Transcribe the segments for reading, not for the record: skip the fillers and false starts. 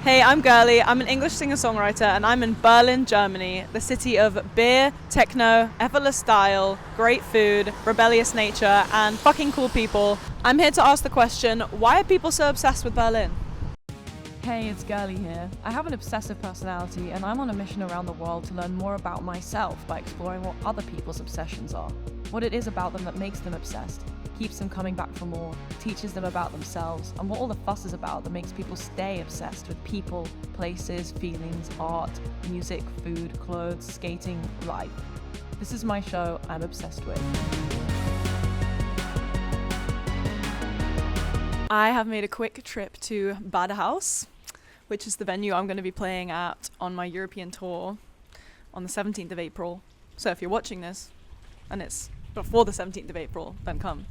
Hey, I'm Girli. I'm an English singer-songwriter and I'm in Berlin, Germany, the city of beer, techno, effortless style, great food, rebellious nature, and fucking cool people. I'm here to ask the question, why are people so obsessed with Berlin? Hey, it's Girli here. I have an obsessive personality and I'm on a mission around the world to learn more about myself by exploring what other people's obsessions are, what it is about them that makes them obsessed, keeps them coming back for more, teaches them about themselves, and what all the fuss is about that makes people stay obsessed with people, places, feelings, art, music, food, clothes, skating, life. This is my show I'm obsessed with. I have made a quick trip to Badehaus, which is the venue I'm going to be playing at on my European tour on the 17th of April. So if you're watching this and it's before the 17th of April, then come.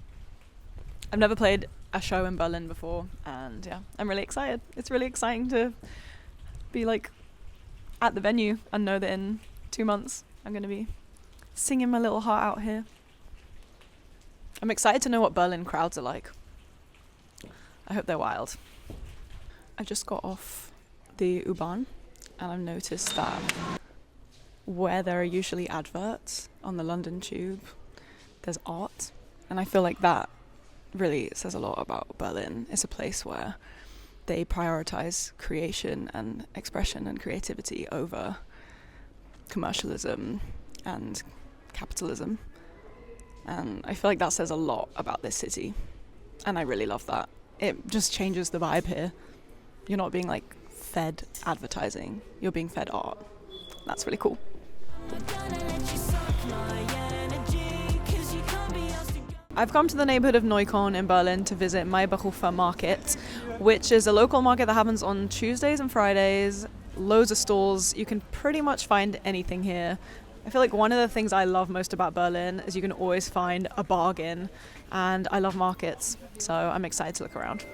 I've never played a show in Berlin before, and yeah, I'm really excited. It's really exciting to be like at the venue and know that in 2 months I'm going to be singing my little heart out here. I'm excited to know what Berlin crowds are like. I hope they're wild. I just got off the U-Bahn and I've noticed that where there are usually adverts on the London Tube, there's art, and I feel like that really says a lot about Berlin. It's a place where they prioritize creation and expression and creativity over commercialism and capitalism, and I feel like that says a lot about this city, and I really love that. It just changes the vibe here. You're not being like fed advertising, you're being fed art. That's really cool. I've come to the neighborhood of Neukölln in Berlin to visit Maybachufer Market, which is a local market that happens on Tuesdays and Fridays. Loads of stalls. You can pretty much find anything here. I feel like one of the things I love most about Berlin is you can always find a bargain, and I love markets, so I'm excited to look around.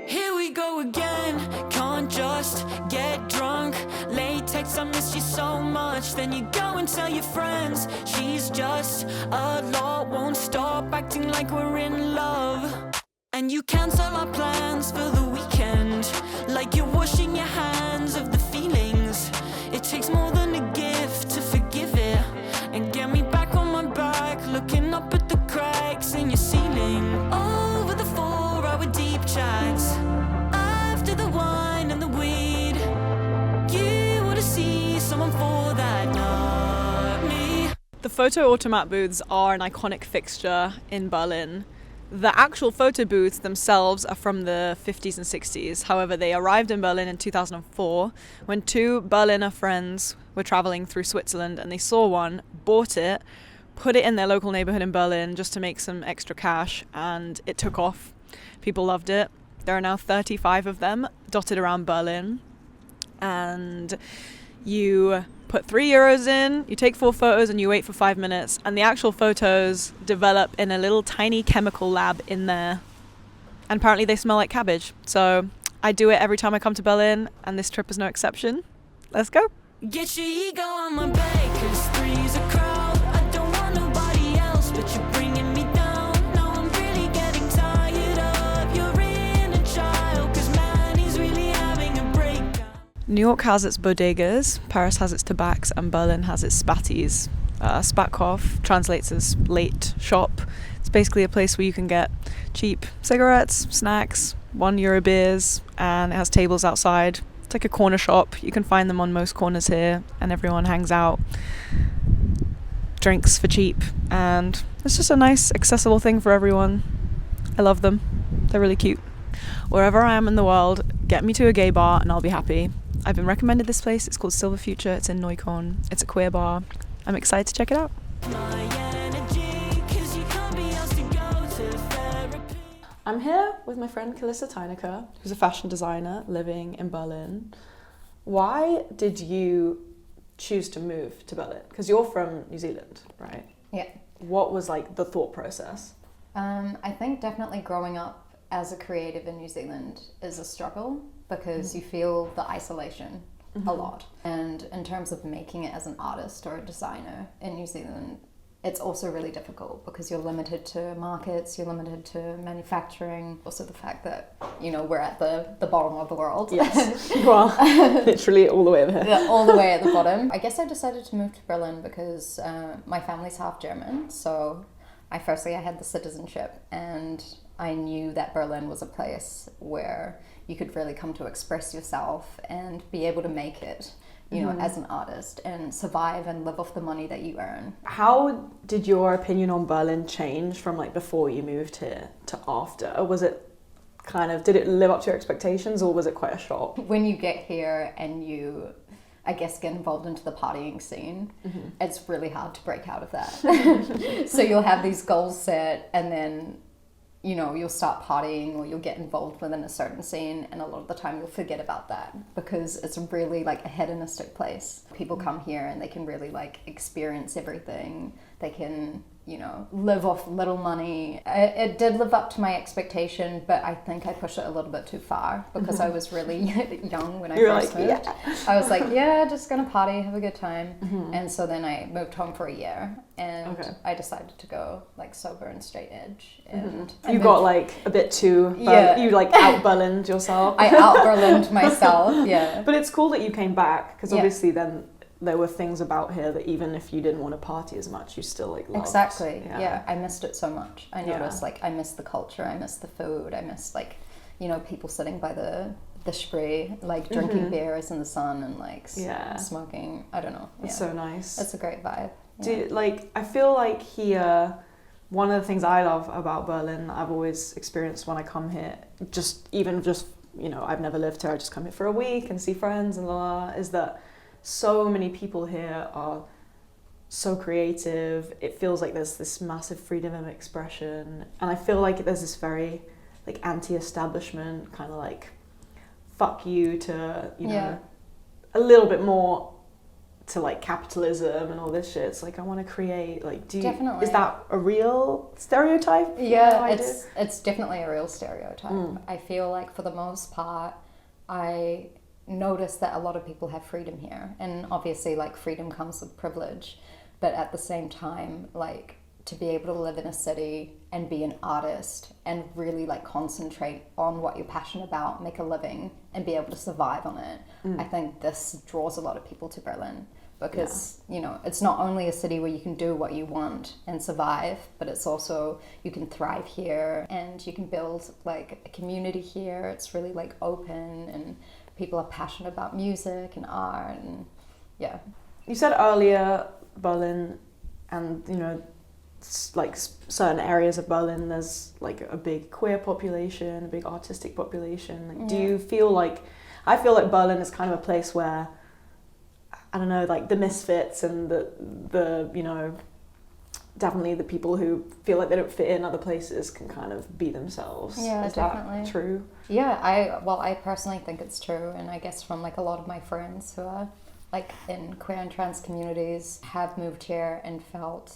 Here we go again, can't just get drunk. Latex, I miss you so much. Then you go and tell your friends she's just a lot, won't stop acting like we're in love. And you cancel our plans for the weekend, like you're washing your hands of the feelings. It takes more than a gift to forgive it and get me back on my back, looking up at the cracks in your ceiling. Over the 4-hour deep chats, after the wine and the weed, you want to see someone for that, not me. The photo automat booths are an iconic fixture in Berlin. The actual photo booths themselves are from the 50s and 60s. However, they arrived in Berlin in 2004 when two Berliner friends were traveling through Switzerland and they saw one, bought it, put it in their local neighborhood in Berlin just to make some extra cash, and it took off. People loved it. There are now 35 of them dotted around Berlin, and you put €3 in, you take 4 photos and you wait for 5 minutes, and the actual photos develop in a little tiny chemical lab in there, and apparently they smell like cabbage. So I do it every time I come to Berlin, and this trip is no exception. Let's go. Get your ego on my back, 'cause three's a crowd. I don't want nobody else, but you're bringing me down. Now I'm really getting tired of your inner child, 'cause man, he's really having a breakdown. New York has its bodegas, Paris has its tabacs, and Berlin has its Spätis. Spatkov translates as late shop. It's basically a place where you can get cheap cigarettes, snacks, €1 beers, and it has tables outside. It's like a corner shop. You can find them on most corners here, and everyone hangs out, drinks for cheap, and it's just a nice, accessible thing for everyone. I love them. They're really cute. Wherever I am in the world, get me to a gay bar and I'll be happy. I've been recommended this place. It's called Silver Future. It's in Neukölln. It's a queer bar. I'm excited to check it out. I'm here with my friend Kalissa Teineker, who's a fashion designer living in Berlin. Why did you choose to move to Berlin? Because you're from New Zealand, right? Yeah. What was like the thought process? I think definitely growing up as a creative in New Zealand is a struggle because you feel the isolation a lot. And in terms of making it as an artist or a designer in New Zealand, it's also really difficult because you're limited to markets, you're limited to manufacturing. Also the fact that, you know, we're at the bottom of the world. Yes, you are. Literally all the way over here. Yeah, all the way at the bottom. I guess I decided to move to Berlin because my family's half German. So I had the citizenship, and I knew that Berlin was a place where you could really come to express yourself and be able to make it, you know, as an artist and survive and live off the money that you earn. How did your opinion on Berlin change from like before you moved here to after? Was it did it live up to your expectations, or was it quite a shock? When you get here and you, I guess, get involved into the partying scene, it's really hard to break out of that. So you'll have these goals set, and then, you know, you'll start partying or you'll get involved within a certain scene, and a lot of the time you'll forget about that because it's really like a hedonistic place. People come here and they can really like experience everything. They can, you know, live off little money. It did live up to my expectation, but I think I pushed it a little bit too far because I was really young when I first moved. Yeah. I was like, yeah, just gonna party, have a good time. And so then I moved home for a year, and I decided to go like sober and straight edge. And you got like a bit too, you like out Berlined yourself. I out Berlined myself, yeah. But it's cool that you came back, because obviously then there were things about here that even if you didn't want to party as much, you still like loved. Exactly. Yeah. I missed it so much. I noticed like I missed the culture, I missed the food, I missed like, you know, people sitting by the spree, like drinking beers in the sun and like smoking. I don't know. It's so nice. It's a great vibe. I feel like here, one of the things I love about Berlin, I've always experienced when I come here, just you know, I've never lived here, I just come here for a week and see friends and is that so many people here are so creative. It feels like there's this massive freedom of expression, and I feel like there's this very like anti-establishment kind of like fuck you to, you know, a little bit more to like capitalism and all this shit. It's like, I want to create, like, Definitely. Is that a real stereotype? Yeah, it's definitely a real stereotype. I feel like for the most part, I notice that a lot of people have freedom here, and obviously like freedom comes with privilege, but at the same time, like, to be able to live in a city and be an artist and really like concentrate on what you're passionate about, make a living and be able to survive on it, I think this draws a lot of people to Berlin because you know, it's not only a city where you can do what you want and survive, but it's also, you can thrive here and you can build like a community here. It's really like open, and people are passionate about music and art, and You said earlier Berlin, and you know, like certain areas of Berlin, there's like a big queer population, a big artistic population. Like, do you feel like, I feel like Berlin is kind of a place where, I don't know, like the misfits and the you know, definitely the people who feel like they don't fit in other places can kind of be themselves. Yeah, is definitely. that true? Yeah, I personally think it's true, and I guess from like a lot of my friends who are like in queer and trans communities have moved here and felt,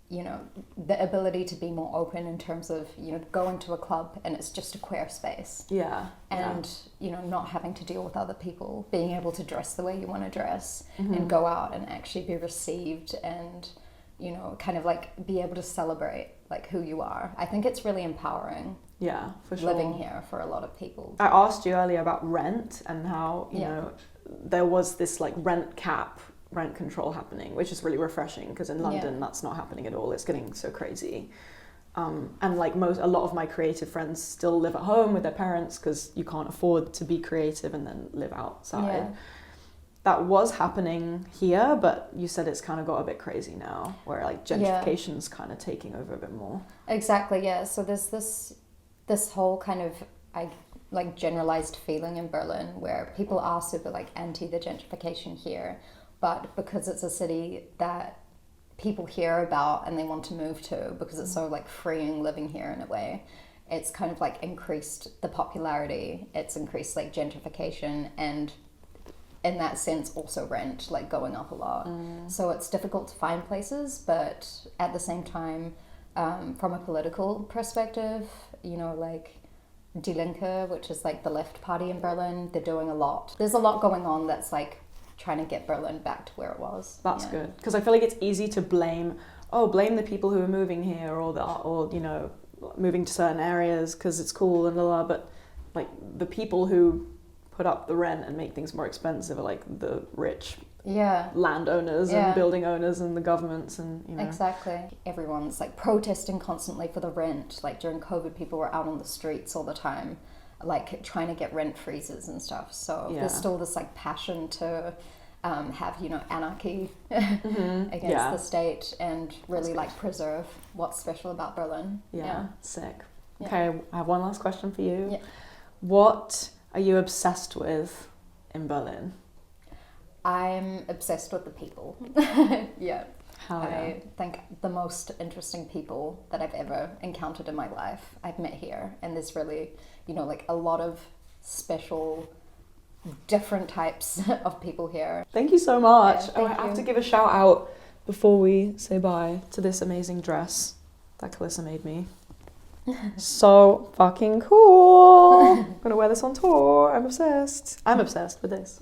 you know, the ability to be more open in terms of, you know, going to a club and it's just a queer space. Yeah. And, you know, not having to deal with other people, being able to dress the way you want to dress and go out and actually be received and, you know, kind of like be able to celebrate like who you are. I think it's really empowering. Yeah, for sure. Living here for a lot of people. I asked you earlier about rent and how, you know, there was this like rent control happening, which is really refreshing because in London that's not happening at all. It's getting so crazy. And like a lot of my creative friends still live at home with their parents because you can't afford to be creative and then live outside. Yeah. That was happening here, but you said it's kind of got a bit crazy now, where like gentrification's kind of taking over a bit more. Exactly, yeah. So there's this whole kind of like generalized feeling in Berlin where people are super like anti the gentrification here, but because it's a city that people hear about and they want to move to because it's so like freeing living here in a way, it's kind of like increased the popularity, it's increased like gentrification, and in that sense also rent like going up a lot. So it's difficult to find places, but at the same time, from a political perspective, you know, like Die Linke, which is like the left party in Berlin, they're doing a lot. There's a lot going on that's like trying to get Berlin back to where it was. That's good, because I feel like it's easy to blame oh, blame the people who are moving here or you know, moving to certain areas because it's cool and blah, blah, but like the people who put up the rent and make things more expensive are like the rich landowners and building owners and the governments and, you know. Exactly. Everyone's like protesting constantly for the rent. Like during COVID, people were out on the streets all the time, like trying to get rent freezes and stuff. So there's still this like passion to have, you know, anarchy against the state and really like preserve what's special about Berlin. Yeah. Sick. Yeah. Okay, I have one last question for you. Yeah. What are you obsessed with in Berlin? I'm obsessed with the people. I think the most interesting people that I've ever encountered in my life I've met here, and there's really, you know, like a lot of special different types of people here. Thank you so much. I have to give a shout out before we say bye to this amazing dress that Calissa made me. So fucking cool. I'm gonna wear this on tour. I'm obsessed with this.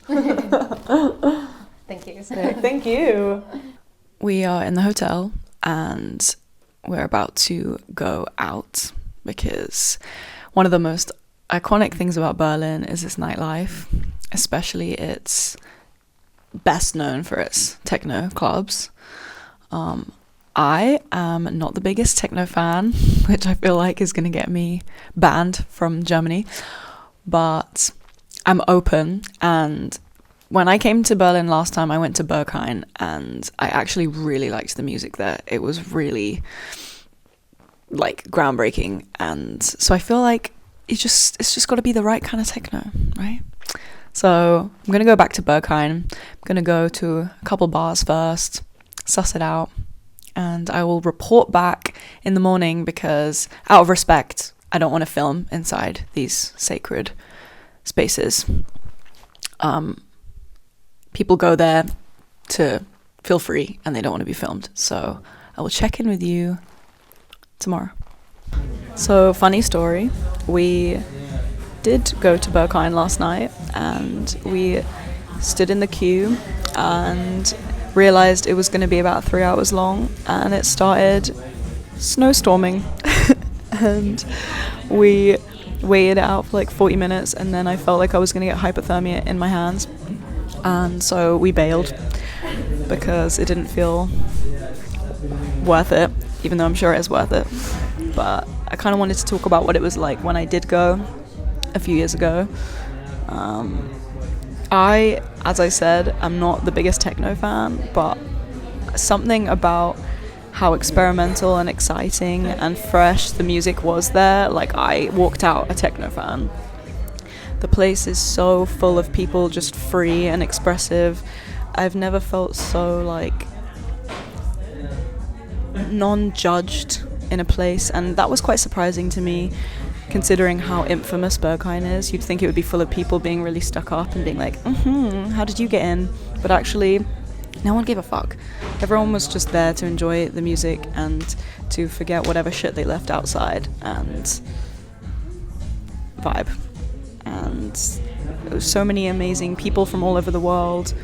Thank you. Thank you. We are in the hotel and we're about to go out because one of the most iconic things about Berlin is its nightlife, especially its best known for its techno clubs. I am not the biggest techno fan, which I feel like is going to get me banned from Germany, but I'm open. And when I came to Berlin last time, I went to Berghain and I actually really liked the music there. It was really like groundbreaking, and so I feel like it's just got to be the right kind of techno, right? So I'm gonna go back to Berghain. I'm gonna go to a couple bars first, suss it out, and I will report back in the morning because, out of respect, I don't want to film inside these sacred spaces. People go there to feel free and they don't want to be filmed. So I will check in with you tomorrow. So, funny story, we did go to Berghain last night and we stood in the queue and realized it was going to be about 3 hours long, and it started snowstorming and we waited out for like 40 minutes, and then I felt like I was going to get hypothermia in my hands, and so we bailed because it didn't feel worth it, even though I'm sure it is worth it. But I kind of wanted to talk about what it was like when I did go a few years ago. As I said, I'm not the biggest techno fan, but something about how experimental and exciting and fresh the music was there, like I walked out a techno fan. The place is so full of people just free and expressive. I've never felt so like non-judged in a place, and that was quite surprising to me considering how infamous Berghain is. You'd think it would be full of people being really stuck up and being like, how did you get in? But actually, no one gave a fuck. Everyone was just there to enjoy the music and to forget whatever shit they left outside and vibe. And there was so many amazing people from all over the world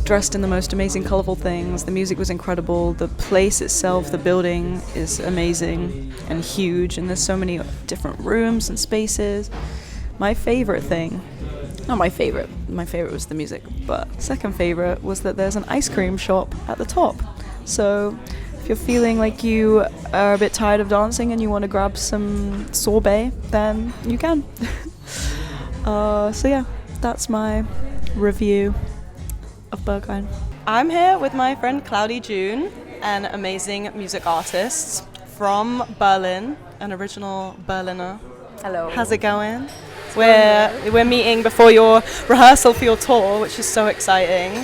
dressed in the most amazing colourful things. The music was incredible. The place itself, the building, is amazing and huge, and there's so many different rooms and spaces. My favourite thing, not my favourite was the music, but second favourite was that there's an ice cream shop at the top. So if you're feeling like you are a bit tired of dancing and you want to grab some sorbet, then you can. So yeah, that's my review of Berghain. I'm here with my friend Cloudy June, an amazing music artist from Berlin, an original Berliner. Hello. How's it going? We're meeting before your rehearsal for your tour, which is so exciting.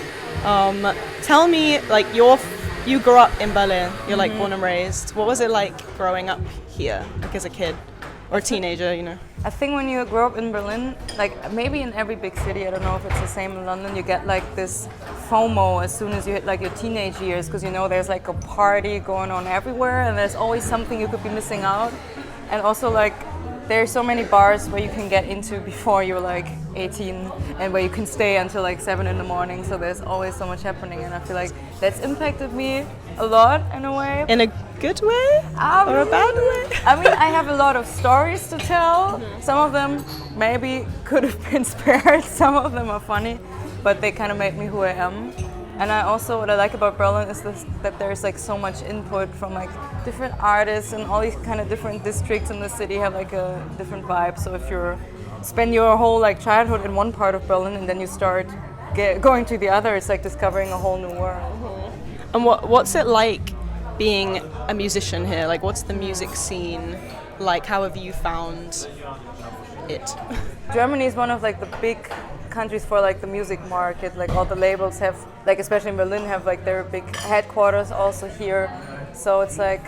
Tell me, like, you grew up in Berlin. You're like born and raised. What was it like growing up here, like as a kid or a teenager? You know. I think when you grow up in Berlin, like maybe in every big city, I don't know if it's the same in London, you get like this FOMO as soon as you hit like your teenage years, because you know there's like a party going on everywhere and there's always something you could be missing out. And also like there are so many bars where you can get into before you're like 18 and where you can stay until like 7 in the morning. So there's always so much happening, and I feel like that's impacted me a lot in a way. In a good way or a bad way? I mean, I have a lot of stories to tell. Some of them maybe could have been spared. Some of them are funny, but they kind of made me who I am. And I also, what I like about Berlin is that there's like so much input from like different artists, and all these kind of different districts in the city have like a different vibe. So if you spend your whole like childhood in one part of Berlin and then you start going to the other, it's like discovering a whole new world. And what's it like being a musician here? Like, what's the music scene like? How have you found it? Germany is one of like the big countries for like the music market. Like all the labels have, like especially in Berlin, have like their big headquarters also here. So it's like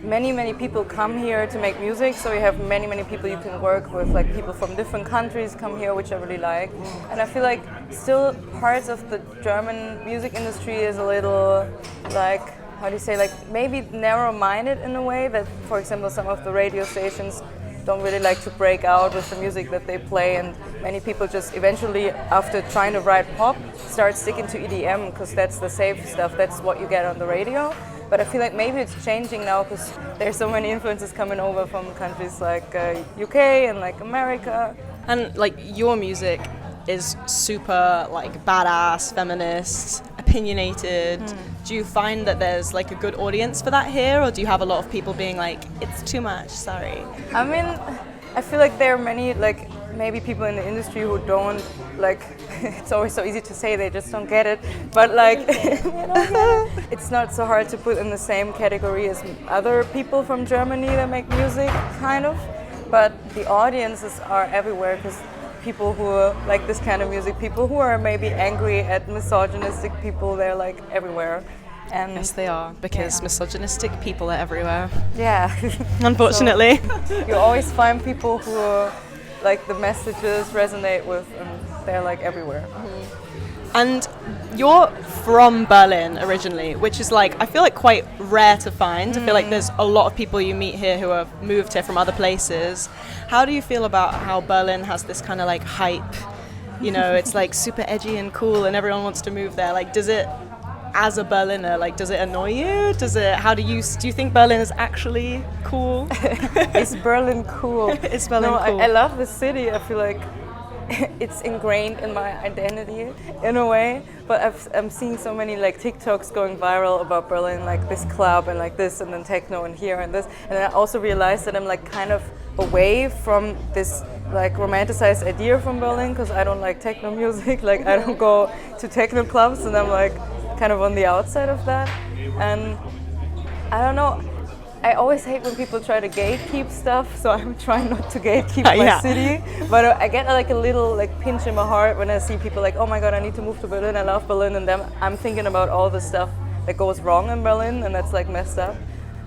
many people come here to make music. So you have many people you can work with. Like people from different countries come here, which I really like. And I feel like still parts of the German music industry is a little like, how do you say, like maybe narrow-minded in a way that, for example, some of the radio stations don't really like to break out with the music that they play, and many people just eventually, after trying to write pop, start sticking to EDM because that's the safe stuff, that's what you get on the radio. But I feel like maybe it's changing now because there's so many influences coming over from countries like UK and like America. And like your music is super like badass, feminist, opinionated. Do you find that there's like a good audience for that here, or do you have a lot of people being like, it's too much, sorry? I mean, I feel like there are many like maybe people in the industry who don't like, it's always so easy to say, they just don't get it, but like it's not so hard to put in the same category as other people from Germany that make music, kind of, but the audiences are everywhere because people who like this kind of music, people who are maybe angry at misogynistic people, they're like everywhere. And yes, they are, because misogynistic people are everywhere. Yeah. Unfortunately. So you always find people who like the messages resonate with, and they're like everywhere. And you're from Berlin originally, which is like, I feel like quite rare to find. I feel like there's a lot of people you meet here who have moved here from other places. How do you feel about how Berlin has this kind of like hype? You know, it's like super edgy and cool and everyone wants to move there. Like, does it, as a Berliner, like, does it annoy you? Do you think Berlin is actually cool? Is Berlin cool? Is Berlin cool? I love the city. I feel like it's ingrained in my identity in a way, but I'm seeing so many like TikToks going viral about Berlin, like this club and like this and then techno and here and this, and I also realized that I'm like kind of away from this like romanticized idea from Berlin because I don't like techno music, like I don't go to techno clubs, and I'm like kind of on the outside of that, and I don't know, I always hate when people try to gatekeep stuff, so I'm trying not to gatekeep my city. But I get like a little like pinch in my heart when I see people like, oh my god, I need to move to Berlin, I love Berlin, and then I'm thinking about all the stuff that goes wrong in Berlin, and that's like messed up.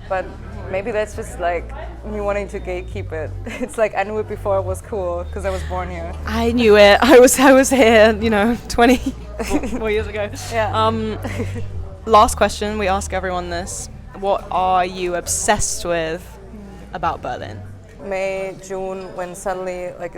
But maybe that's just like me wanting to gatekeep it. It's like I knew it before it was cool because I was born here. I knew it. I was here, 24 years ago. Yeah. Last question, we ask everyone this. What are you obsessed with about Berlin? May, June, when suddenly like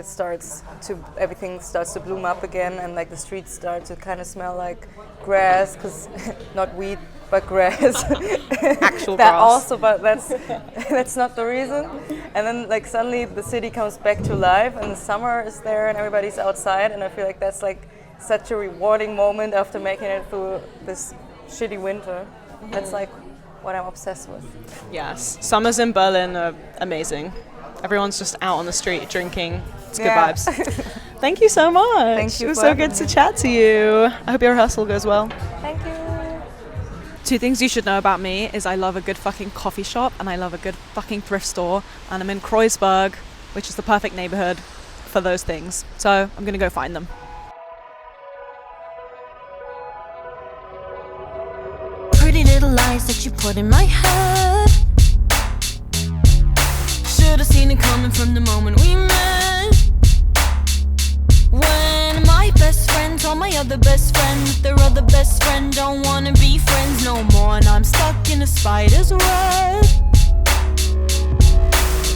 everything starts to bloom up again, and like the streets start to kind of smell like grass, because not weed, but grass. Actual that grass. Also, but that's not the reason. And then like suddenly the city comes back to life, and the summer is there, and everybody's outside, and I feel like that's like such a rewarding moment after making it through this shitty winter. That's like what I'm obsessed with. Yes, summers in Berlin are amazing. Everyone's just out on the street drinking. It's good vibes. Thank you so much. Thank you. It was so good to chat to you. I hope your rehearsal goes well. Thank you. 2 things you should know about me is I love a good fucking coffee shop and I love a good fucking thrift store, and I'm in Kreuzberg, which is the perfect neighborhood for those things. So I'm gonna go find them. Pretty little lies that you put in my head. Should've seen it coming from the moment we met. When my best friend told my other best friend that their other best friend don't wanna be friends no more, and I'm stuck in a spider's web.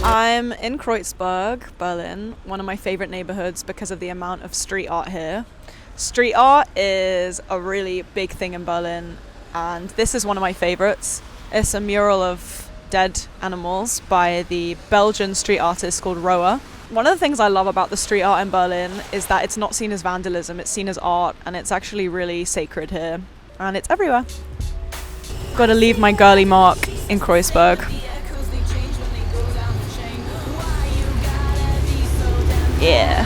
I'm in Kreuzberg, Berlin, one of my favorite neighborhoods because of the amount of street art here. Street art is a really big thing in Berlin, and this is one of my favorites. It's a mural of dead animals by the Belgian street artist called Roa. One of the things I love about the street art in Berlin is that it's not seen as vandalism, it's seen as art, and it's actually really sacred here, and it's everywhere. Gotta leave my girly mark in Kreuzberg. Yeah.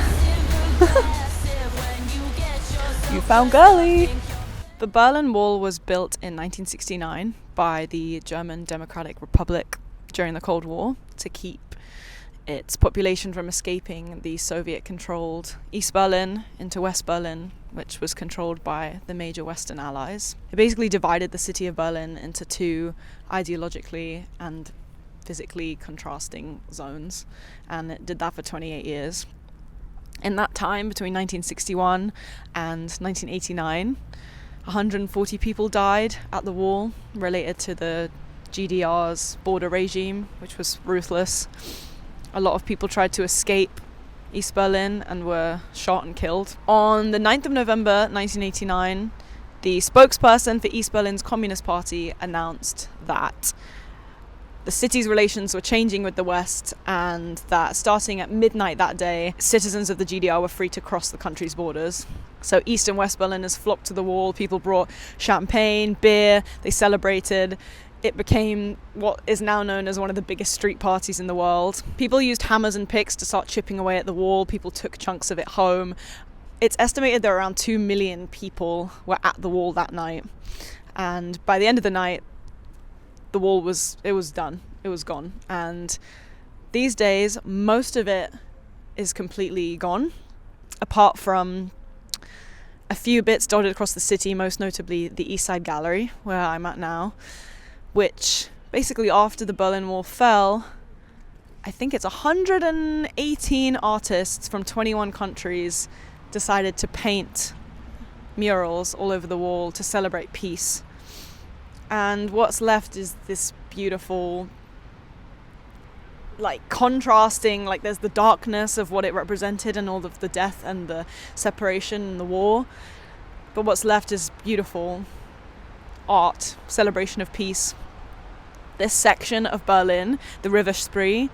You found girly. The Berlin Wall was built in 1969 by the German Democratic Republic during the Cold War to keep its population from escaping the Soviet-controlled East Berlin into West Berlin, which was controlled by the major Western allies. It basically divided the city of Berlin into two ideologically and physically contrasting zones, and it did that for 28 years. In that time, between 1961 and 1989, 140 people died at the wall related to the GDR's border regime, which was ruthless. A lot of people tried to escape East Berlin and were shot and killed. On the 9th of November 1989, the spokesperson for East Berlin's Communist Party announced that the city's relations were changing with the West, and that starting at midnight that day, citizens of the GDR were free to cross the country's borders. So East and West Berliners flocked to the wall. People brought champagne, beer, they celebrated. It became what is now known as one of the biggest street parties in the world. People used hammers and picks to start chipping away at the wall. People took chunks of it home. It's estimated that around 2 million people were at the wall that night. And by the end of the night, the wall was done. It was gone. And these days, most of it is completely gone, apart from a few bits dotted across the city, most notably the East Side Gallery, where I'm at now, which basically after the Berlin Wall fell, I think it's 118 artists from 21 countries decided to paint murals all over the wall to celebrate peace. And what's left is this beautiful, contrasting, there's the darkness of what it represented and all of the death and the separation and the war. But what's left is beautiful art, celebration of peace. This section of Berlin, the River Spree,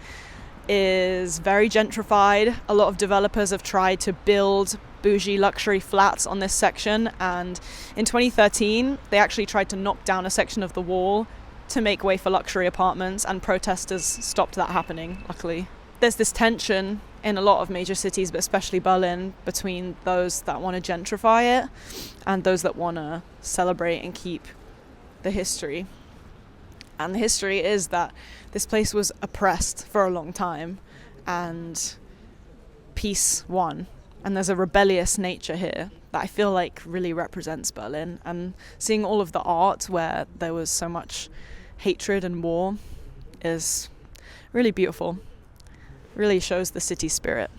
is very gentrified. A lot of developers have tried to build bougie luxury flats on this section, and in 2013 they actually tried to knock down a section of the wall to make way for luxury apartments, and protesters stopped that happening, luckily. There's this tension in a lot of major cities, but especially Berlin, between those that want to gentrify it and those that want to celebrate and keep the history. And the history is that this place was oppressed for a long time and peace won. And there's a rebellious nature here that I feel like really represents Berlin. And seeing all of the art where there was so much hatred and war is really beautiful. Really shows the city spirit.